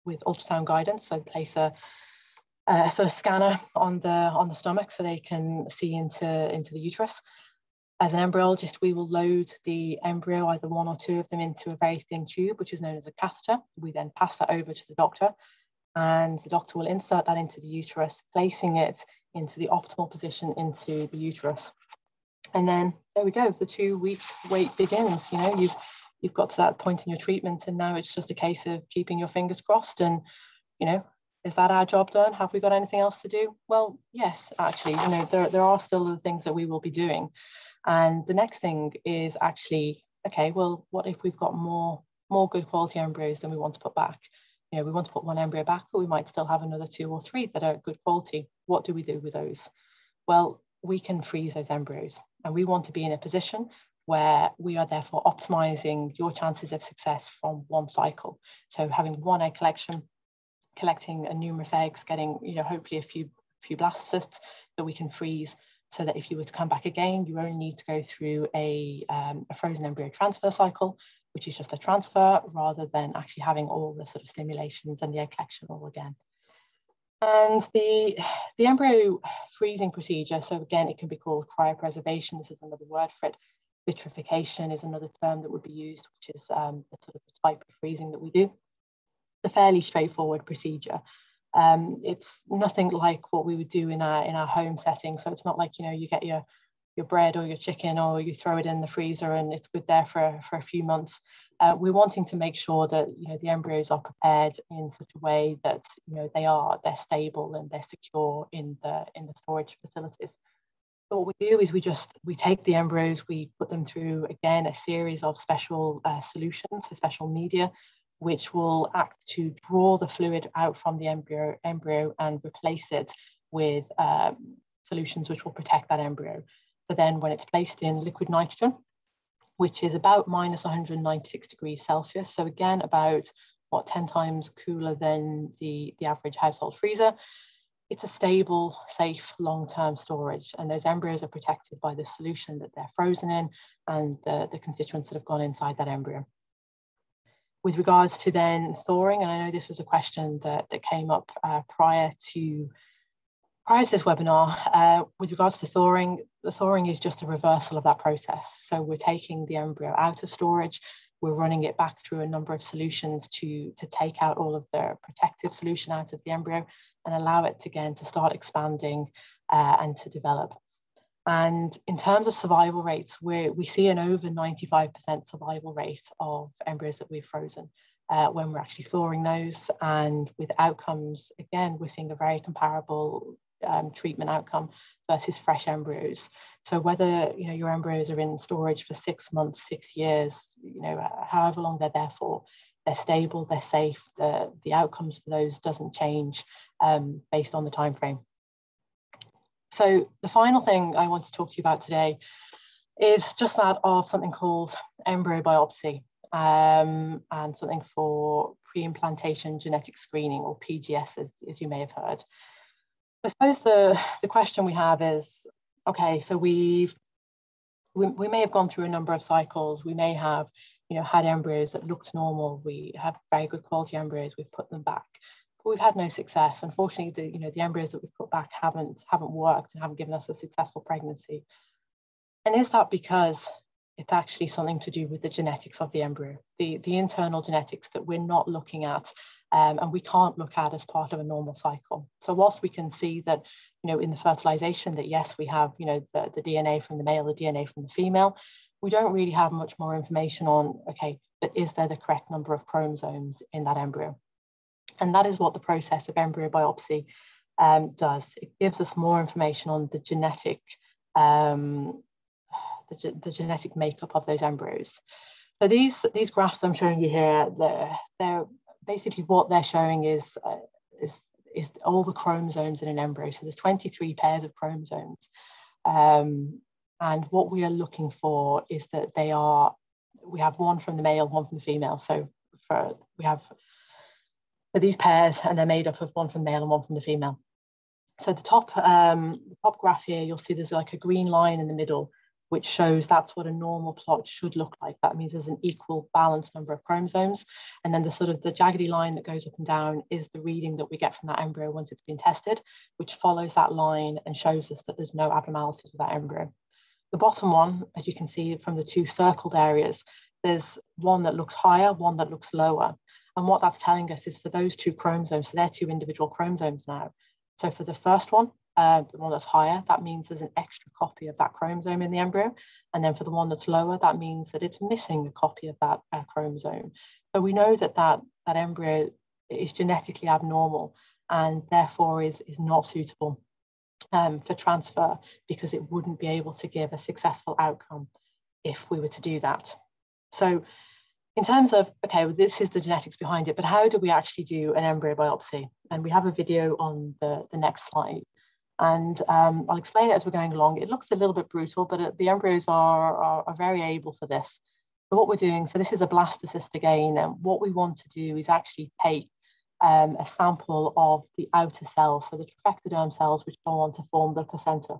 with ultrasound guidance. So place a sort of scanner on the stomach so they can see into the uterus. As an embryologist, we will load the embryo, either 1 or 2 of them, into a very thin tube, which is known as a catheter. We then pass that over to the doctor. and the doctor will insert that into the uterus, placing it into the optimal position into the uterus. And then there we go, the 2-week wait begins. You know, you've got to that point in your treatment, and now it's just a case of keeping your fingers crossed. And, you know, is that our job done? Have we got anything else to do? Well, yes, actually, you know, there are still the things that we will be doing. And the next thing is actually, okay, well, what if we've got more good quality embryos than we want to put back? You know, we want to put 1 embryo back, but we might still have another 2 or 3 that are good quality. What do we do with those? Well, we can freeze those embryos, and we want to be in a position where we are therefore optimizing your chances of success from 1 cycle. So having 1 egg collection, collecting a numerous eggs, getting, you know, hopefully a few blastocysts that we can freeze, so that if you were to come back again, you only need to go through a frozen embryo transfer cycle, which is just a transfer, rather than actually having all the sort of stimulations and the egg collection all again. And the embryo freezing procedure, so again, it can be called cryopreservation. This is another word for it. Vitrification is another term that would be used, which is the sort of type of freezing that we do. It's a fairly straightforward procedure. It's nothing like what we would do in our home setting. So it's not like, you know, you get your bread or your chicken, or you throw it in the freezer and it's good there for a few months. We're wanting to make sure that, you know, the embryos are prepared in such a way that, you know, they're stable and they're secure in the storage facilities. So what we do is we take the embryos, we put them through, again, a series of special solutions, a special media, which will act to draw the fluid out from the embryo and replace it with solutions which will protect that embryo. But then when it's placed in liquid nitrogen, which is about minus 196 degrees Celsius, so again, about, 10 times cooler than the average household freezer, it's a stable, safe, long-term storage. And those embryos are protected by the solution that they're frozen in and the constituents that have gone inside that embryo. With regards to then thawing, and I know this was a question that came up prior to this webinar, with regards to thawing, the thawing is just a reversal of that process. So we're taking the embryo out of storage, we're running it back through a number of solutions to take out all of the protective solution out of the embryo and allow it again to start expanding and to develop. And in terms of survival rates, we see an over 95% survival rate of embryos that we've frozen when we're actually thawing those. And with outcomes, again, we're seeing a very comparable treatment outcome versus fresh embryos. So whether, you know, your embryos are in storage for 6 months, 6 years, you know, however long they're there for, they're stable, they're safe. The outcomes for those doesn't change based on the time frame. So the final thing I want to talk to you about today is just that of something called embryo biopsy and something for pre-implantation genetic screening, or PGS, as you may have heard. I suppose the question we have is, okay, so we may have gone through a number of cycles. We may have, you know, had embryos that looked normal. We have very good quality embryos. We've put them back. We've had no success. Unfortunately, the embryos that we've put back haven't worked and haven't given us a successful pregnancy. And is that because it's actually something to do with the genetics of the embryo, the internal genetics that we're not looking at and we can't look at as part of a normal cycle? So whilst we can see that, you know, in the fertilization that yes, we have, you know, the DNA from the male, the DNA from the female, we don't really have much more information on, okay, but is there the correct number of chromosomes in that embryo? And that is what the process of embryo biopsy does. It gives us more information on the genetic the genetic makeup of those embryos. So these graphs I'm showing you here, they're basically what they're showing is all the chromosomes in an embryo. So there's 23 pairs of chromosomes, and what we are looking for is that we have one from the male, one from the female. So we have these pairs, and they're made up of one from the male and one from the female. So the top graph here, you'll see there's like a green line in the middle, which shows that's what a normal plot should look like. That means there's an equal balanced number of chromosomes. And then the sort of the jaggedy line that goes up and down is the reading that we get from that embryo once it's been tested, which follows that line and shows us that there's no abnormalities with that embryo. The bottom one, as you can see from the two circled areas, there's one that looks higher, one that looks lower. And what that's telling us is for those two chromosomes, so they're two individual chromosomes now. So for the first one, the one that's higher, that means there's an extra copy of that chromosome in the embryo. And then for the one that's lower, that means that it's missing a copy of that chromosome. So we know that that embryo is genetically abnormal and therefore is not suitable for transfer, because it wouldn't be able to give a successful outcome if we were to do that. So in terms of, okay, well, this is the genetics behind it, but how do we actually do an embryo biopsy? And we have a video on the next slide. And I'll explain it as we're going along. It looks a little bit brutal, but the embryos are very able for this. So what we're doing, so this is a blastocyst again, and what we want to do is actually take a sample of the outer cells, so the trophectoderm cells, which go on to form the placenta.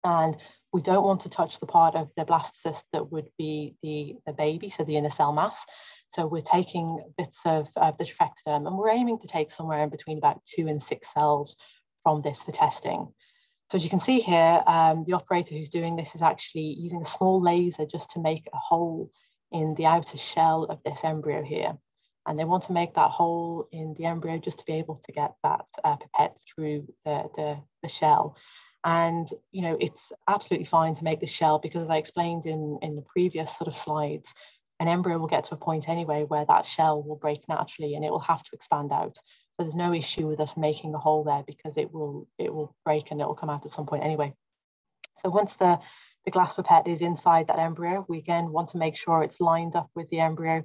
And we don't want to touch the part of the blastocyst that would be the baby, so the inner cell mass. So we're taking bits of the trophectoderm, and we're aiming to take somewhere in between about 2 and 6 cells from this for testing. So as you can see here, the operator who's doing this is actually using a small laser just to make a hole in the outer shell of this embryo here. And they want to make that hole in the embryo just to be able to get that pipette through the shell. And, you know, it's absolutely fine to make the shell because, as I explained in the previous sort of slides, an embryo will get to a point anyway where that shell will break naturally and it will have to expand out. So there's no issue with us making a hole there because it will break and it will come out at some point anyway. So once the glass pipette is inside that embryo, we again want to make sure it's lined up with the embryo,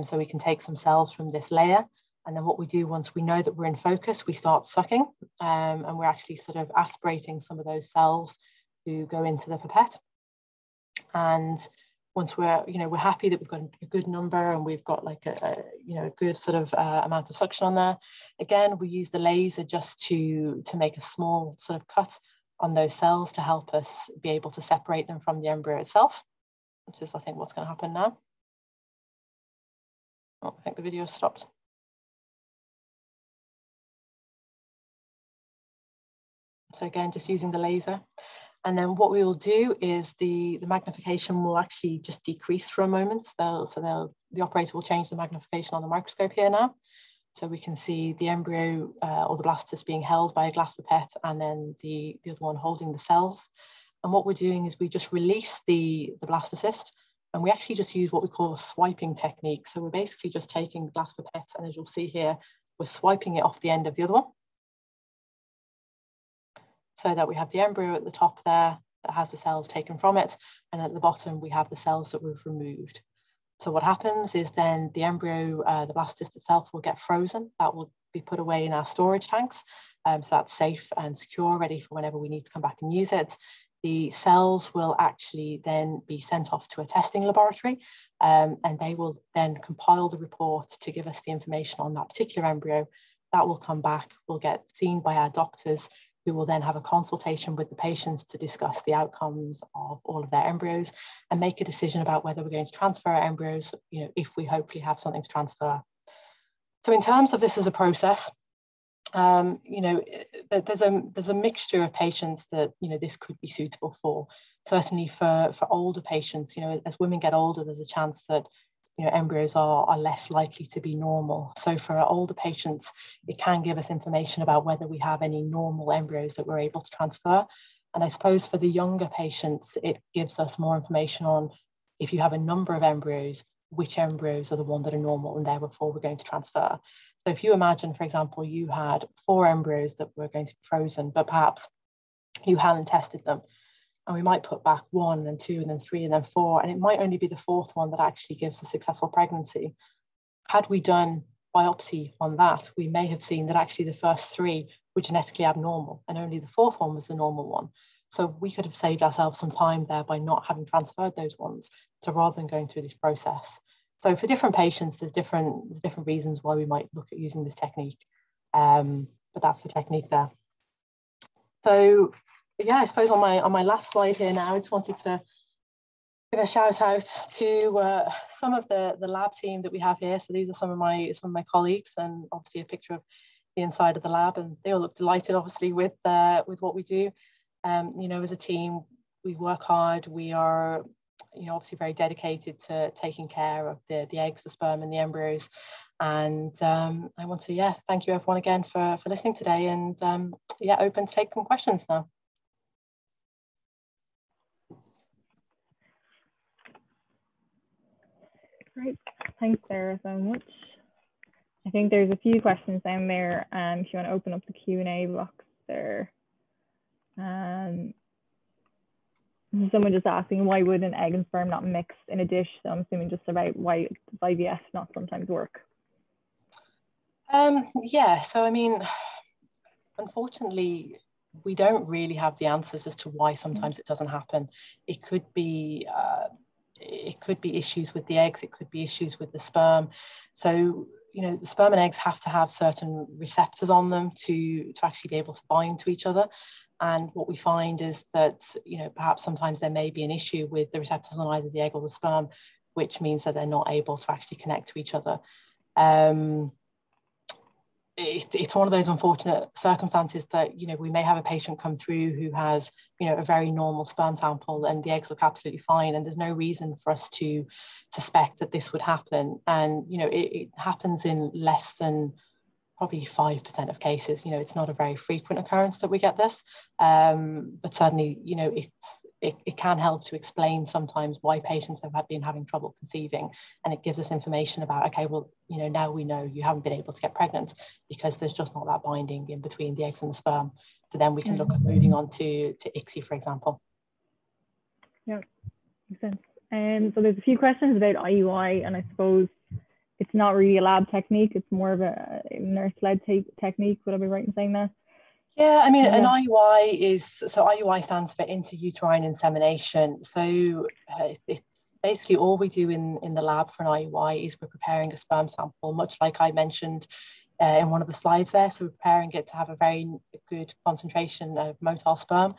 so we can take some cells from this layer. And then what we do once we know that we're in focus, we start sucking, and we're actually sort of aspirating some of those cells to go into the pipette. And once we're happy that we've got a good number and we've got like a good sort of amount of suction on there, again, we use the laser just to make a small sort of cut on those cells to help us be able to separate them from the embryo itself, which is, I think, what's going to happen now. Oh, I think the video stopped. So again, just using the laser. And then what we will do is the magnification will actually just decrease for a moment. The operator will change the magnification on the microscope here now. So we can see the embryo or the blastocyst being held by a glass pipette and then the other one holding the cells. And what we're doing is we just release the blastocyst, and we actually just use what we call a swiping technique. So we're basically just taking the glass pipette, and as you'll see here, we're swiping it off the end of the other one, so that we have the embryo at the top there that has the cells taken from it, and at the bottom we have the cells that we've removed. So what happens is then the embryo, the blastocyst itself, will get frozen. That will be put away in our storage tanks, so that's safe and secure, ready for whenever we need to come back and use it. The cells will actually then be sent off to a testing laboratory, and they will then compile the report to give us the information on that particular embryo. That will come back, will get seen by our doctors, who will then have a consultation with the patients to discuss the outcomes of all of their embryos and make a decision about whether we're going to transfer our embryos, if we hopefully have something to transfer. So in terms of this as a process, there's a mixture of patients that this could be suitable for. Certainly for older patients, as women get older, there's a chance that embryos are less likely to be normal. So for our older patients, it can give us information about whether we have any normal embryos that we're able to transfer. And I suppose for the younger patients, it gives us more information on, if you have a number of embryos, which embryos are the ones that are normal and therefore we're going to transfer. So if you imagine, for example, you had 4 embryos that were going to be frozen, but perhaps you hadn't tested them, and we might put back 1 and 2 and then 3 and then 4, and it might only be the 4th one that actually gives a successful pregnancy. Had we done biopsy on that, we may have seen that actually the first 3 were genetically abnormal and only the 4th one was the normal one. So we could have saved ourselves some time there by not having transferred those ones, so rather than going through this process. So for different patients, there's different reasons why we might look at using this technique, but that's the technique there. So yeah, I suppose on my last slide here now, I just wanted to give a shout out to some of the lab team that we have here. So these are some of my colleagues, and obviously a picture of the inside of the lab, and they all look delighted obviously with what we do. As a team, we work hard. We are obviously very dedicated to taking care of the eggs, the sperm and the embryos. And I want to, thank you everyone again for listening today, and open to take some questions now. Great, thanks Sarah so much. I think there's a few questions down there, if you want to open up the Q&A box there. Someone just asking, why would an egg and sperm not mix in a dish? So I'm assuming just about why does IVF not sometimes work? So I mean, unfortunately, we don't really have the answers as to why sometimes it doesn't happen. It could be issues with the eggs, it could be issues with the sperm. So, the sperm and eggs have to have certain receptors on them to actually be able to bind to each other. And what we find is that, perhaps sometimes there may be an issue with the receptors on either the egg or the sperm, which means that they're not able to actually connect to each other. It's one of those unfortunate circumstances that, we may have a patient come through who has, a very normal sperm sample and the eggs look absolutely fine, and there's no reason for us to suspect that this would happen. And, it happens in less than probably 5% of cases. It's not a very frequent occurrence that we get this, but certainly, it can help to explain sometimes why patients have been having trouble conceiving, and it gives us information about, okay, well, now we know you haven't been able to get pregnant because there's just not that binding in between the eggs and the sperm. So then we can look at moving on to ICSI, for example. Yeah, makes sense. So there's a few questions about IUI, and I suppose it's not really a lab technique, it's more of a nurse-led technique. Would I be right in saying that? Yeah, I mean, an IUI IUI stands for intrauterine insemination. So it's basically all we do in the lab for an IUI is we're preparing a sperm sample, much like I mentioned in one of the slides there. So we're preparing it to have a very good concentration of motile sperm,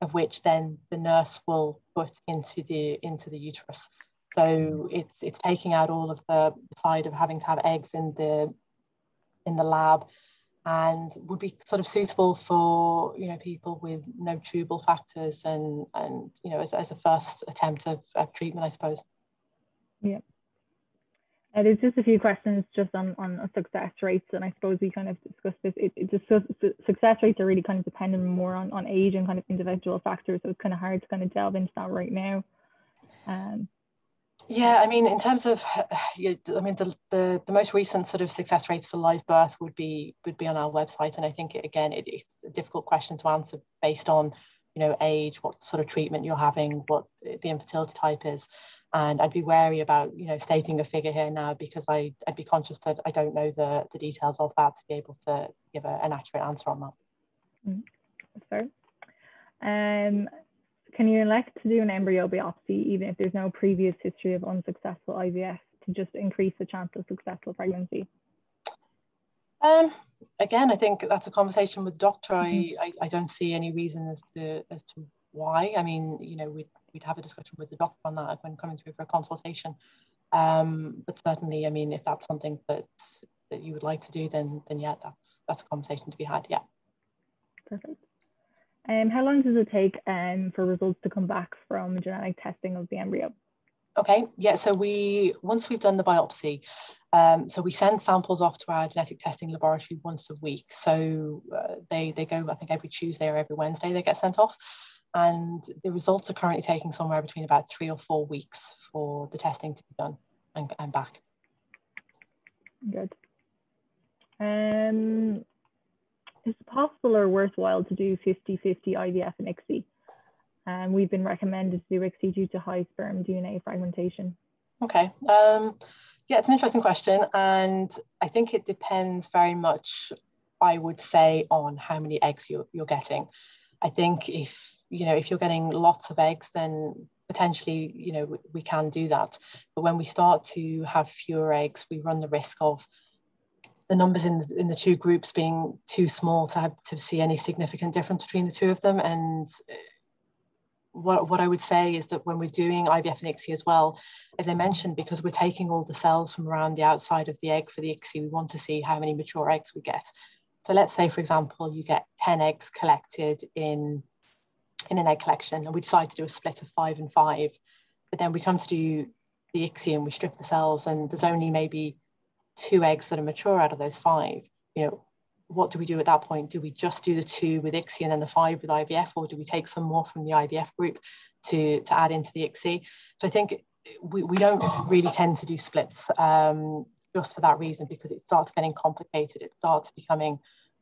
of which then the nurse will put into the uterus. So it's taking out all of the side of having to have eggs in the lab, and would be sort of suitable for people with no tubal factors and as a first attempt of treatment, I suppose. Yeah. There's just a few questions just on success rates, and I suppose we kind of discussed this. Success rates are really kind of dependent more on age and kind of individual factors, so it's kind of hard to kind of delve into that right now. Yeah, I mean, in terms of, the most recent sort of success rates for live birth would be on our website, and I think it's a difficult question to answer based on age, what sort of treatment you're having, what the infertility type is, and I'd be wary about stating a figure here now, because I'd be conscious that I don't know the details of that to be able to give an accurate answer on that. That's fair. Can you elect to do an embryo biopsy even if there's no previous history of unsuccessful IVF to just increase the chance of successful pregnancy? Again, I think that's a conversation with the doctor. I don't see any reason as to why. I mean, we'd have a discussion with the doctor on that when coming through for a consultation. But certainly, I mean, if that's something that you would like to do, then yeah, that's a conversation to be had. Yeah. Perfect. How long does it take for results to come back from genetic testing of the embryo? Okay, yeah, so once we've done the biopsy, so we send samples off to our genetic testing laboratory once a week. So they go, I think, every Tuesday or every Wednesday they get sent off. And the results are currently taking somewhere between about 3 or 4 weeks for the testing to be done and back. Good. Is it possible or worthwhile to do 50-50 IVF and ICSI? We've been recommended to do ICSI due to high sperm DNA fragmentation. Okay. Yeah, it's an interesting question, and I think it depends very much, I would say, on how many eggs you're getting. I think if you're getting lots of eggs, then potentially we can do that. But when we start to have fewer eggs, we run the risk of the numbers in the two groups being too small to see any significant difference between the two of them. And what I would say is that when we're doing IVF and ICSI as well, as I mentioned, because we're taking all the cells from around the outside of the egg for the ICSI, we want to see how many mature eggs we get. So let's say, for example, you get 10 eggs collected in an egg collection, and we decide to do a split of 5 and 5. but then we come to do the ICSI and we strip the cells, and there's only maybe 2 eggs that are mature out of those 5. You know, what do we do at that point? Do we just do the 2 with ICSI and then the 5 with IVF, or do we take some more from the IVF group to add into the ICSI? So I think we don't really tend to do splits just for that reason, because it starts getting complicated. It starts becoming,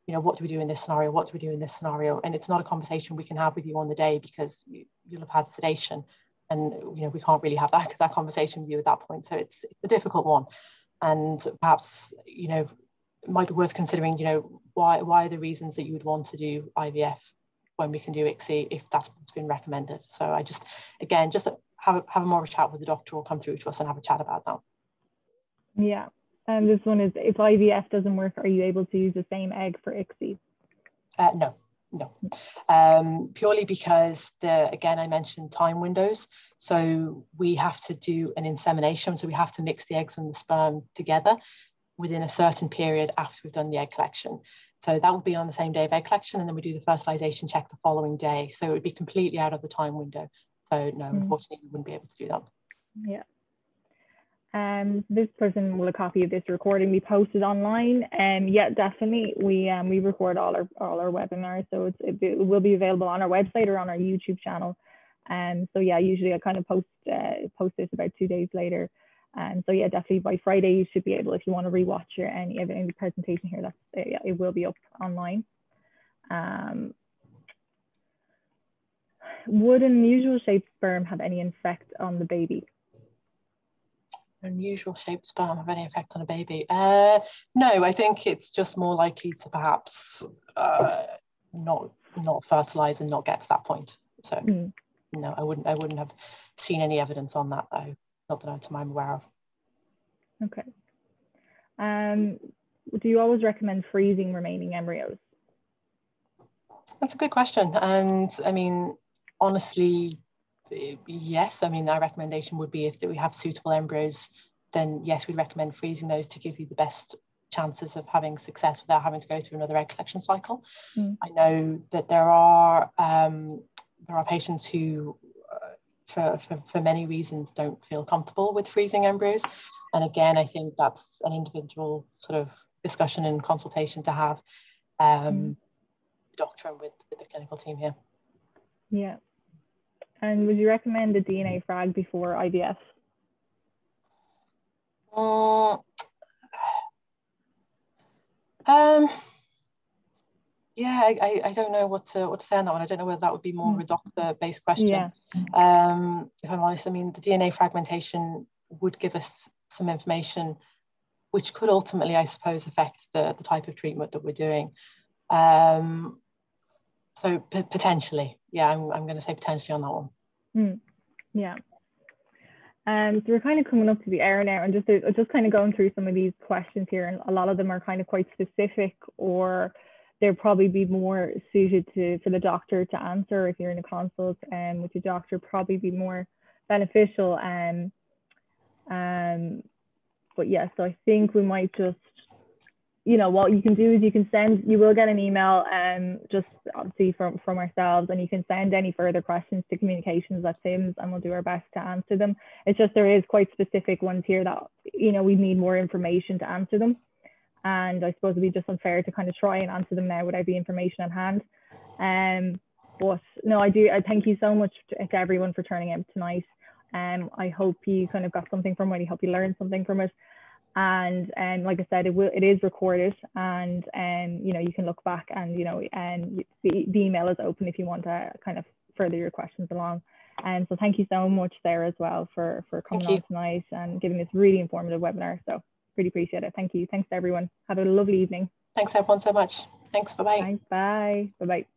you know, what do we do in this scenario? What do we do in this scenario? And it's not a conversation we can have with you on the day, because you'll have had sedation, and you know, we can't really have that conversation with you at that point. So it's a difficult one, and perhaps, you know, it might be worth considering, you know, why are the reasons that you would want to do IVF when we can do ICSI if that's what's been recommended. So I just, again, just have a more of a chat with the doctor, or come through to us and have a chat about that. Yeah. And this one is, if IVF doesn't work, are you able to use the same egg for ICSI? No. Purely because again, I mentioned time windows. So we have to do an insemination. So we have to mix the eggs and the sperm together within a certain period after we've done the egg collection. So that would be on the same day of egg collection, and then we do the fertilization check the following day. So it would be completely out of the time window. So no, unfortunately, we wouldn't be able to do that. Yeah. This person will a copy of this recording be posted online. Yeah, definitely. We record all our webinars, so it will be available on our website or on our YouTube channel. So yeah, usually I kind of post this about 2 days later. So yeah, definitely by Friday you should be able, if you want to rewatch any of the presentation here, yeah, it will be up online. Would an unusual shaped sperm have any effect on the baby? Unusual shaped sperm have any effect on a baby? No, I think it's just more likely to perhaps not fertilize and not get to that point. So no, I wouldn't have seen any evidence on that, though, not that I'm aware of. Okay. Do you always recommend freezing remaining embryos? That's a good question, and I mean, honestly, yes. I mean, our recommendation would be, if we have suitable embryos, then yes, we'd recommend freezing those to give you the best chances of having success without having to go through another egg collection cycle. I know that there are patients who, for many reasons, don't feel comfortable with freezing embryos. And again, I think that's an individual sort of discussion and consultation to have the doctor and with the clinical team here. Yeah. And would you recommend a DNA frag before IVF? Yeah, I don't know what to say on that one. I don't know whether that would be more of a doctor-based question. Yeah. If I'm honest, I mean, the DNA fragmentation would give us some information which could ultimately, I suppose, affect the type of treatment that we're doing. So potentially, yeah, I'm going to say potentially on that one. Yeah. So we're kind of coming up to the hour now, and just kind of going through some of these questions here, and a lot of them are kind of quite specific, or they'll probably be more suited for the doctor to answer if you're in a consult, and with your doctor probably be more beneficial. But yeah, so I think we might just, you know, what you can do is you will get an email, just obviously from ourselves, and you can send any further questions to communications@SIMS, and we'll do our best to answer them. It's just, there is quite specific ones here that, you know, we need more information to answer them. And I suppose it'd be just unfair to kind of try and answer them now without the information at hand. But no, I thank you so much to everyone for turning out tonight. I hope you kind of got something from it. I hope you learned something from it. And like I said, it is recorded, and you know, you can look back, and you know, and the email is open if you want to kind of further your questions along. And so thank you so much, Sarah, as well, for coming on tonight and giving this really informative webinar. So really appreciate it. Thank you. Thanks everyone. Have a lovely evening. Thanks everyone so much. Thanks. Bye-bye. Thanks. Bye. Bye-bye.